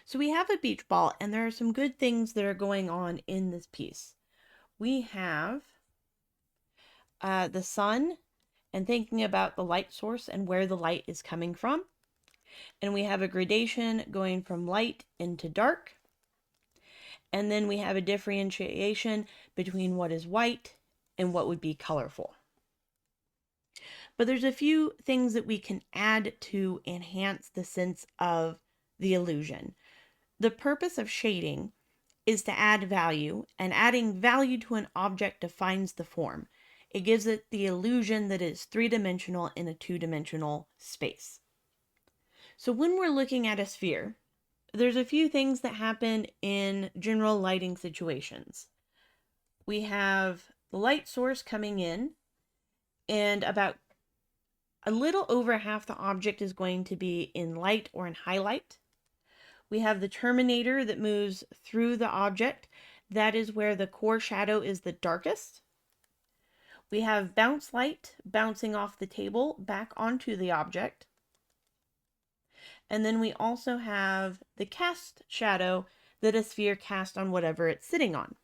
So we have a beach ball, and there are some good things that are going on in this piece. We have the sun and thinking about the light source and where the light is coming from. And we have a gradation going from light into dark. And then we have a differentiation between what is white and what would be colorful. But there's a few things that we can add to enhance the sense of the illusion. The purpose of shading is to add value, and adding value to an object defines the form. It gives it the illusion that it is three-dimensional in a two-dimensional space. So when we're looking at a sphere, there's a few things that happen in general lighting situations. We have the light source coming in, and about a little over half the object is going to be in light or in highlight. We have the terminator that moves through the object. That is where the core shadow is the darkest. We have bounce light bouncing off the table back onto the object. And then we also have the cast shadow that a sphere casts on whatever it's sitting on.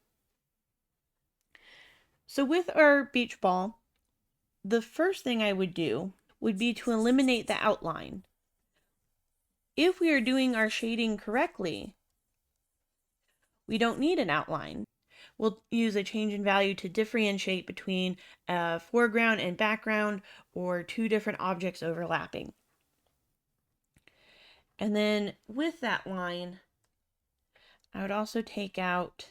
So with our beach ball, the first thing I would do would be to eliminate the outline. If we are doing our shading correctly, we don't need an outline. We'll use a change in value to differentiate between a foreground and background or two different objects overlapping. And then with that line, I would also take out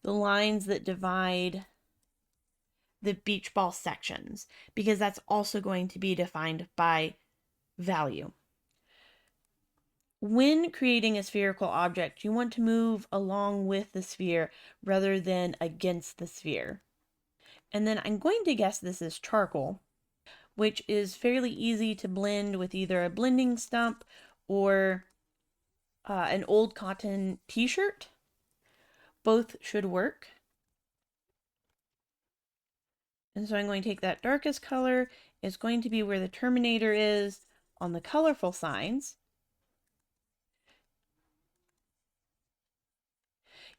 the lines that divide the beach ball sections, because that's also going to be defined by value. When creating a spherical object, you want to move along with the sphere rather than against the sphere. And then I'm going to guess this is charcoal, which is fairly easy to blend with either a blending stump or an old cotton t-shirt. Both should work. And so I'm going to take that darkest color. It's going to be where the terminator is on the colorful signs.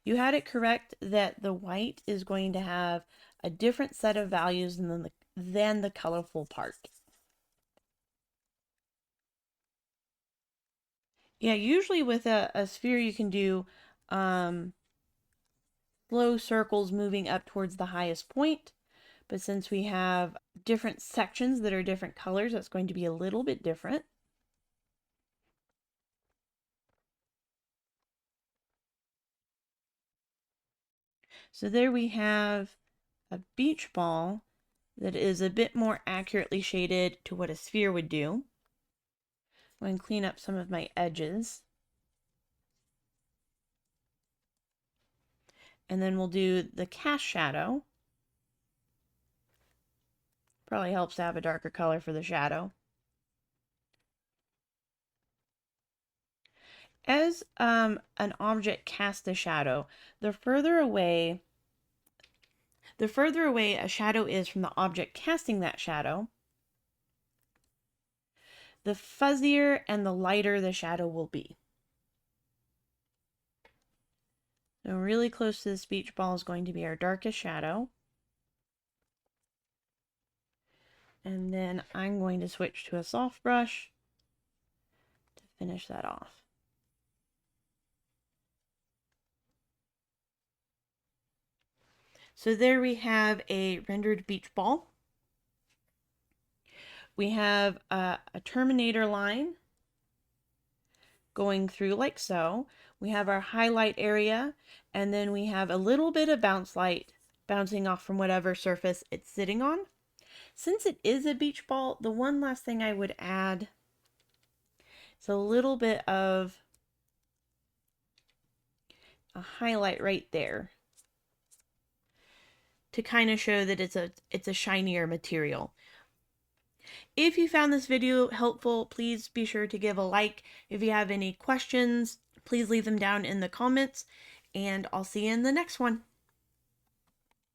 You had it correct that the white is going to have a different set of values than the colorful part. Yeah, usually with a sphere you can do slow circles moving up towards the highest point. But since we have different sections that are different colors, that's going to be a little bit different. So there we have a beach ball that is a bit more accurately shaded to what a sphere would do. I'm going to clean up some of my edges. And then we'll do the cast shadow. Probably helps to have a darker color for the shadow. As an object casts a shadow, the further away a shadow is from the object casting that shadow, the fuzzier and the lighter the shadow will be. So really close to this beach ball is going to be our darkest shadow. And then I'm going to switch to a soft brush to finish that off. So there we have a rendered beach ball. We have a terminator line going through like so. We have our highlight area, and then we have a little bit of bounce light bouncing off from whatever surface it's sitting on. Since it is a beach ball, the one last thing I would add is a little bit of a highlight right there to kind of show that it's a shinier material. If you found this video helpful, please be sure to give a like. If you have any questions, please leave them down in the comments, and I'll see you in the next one.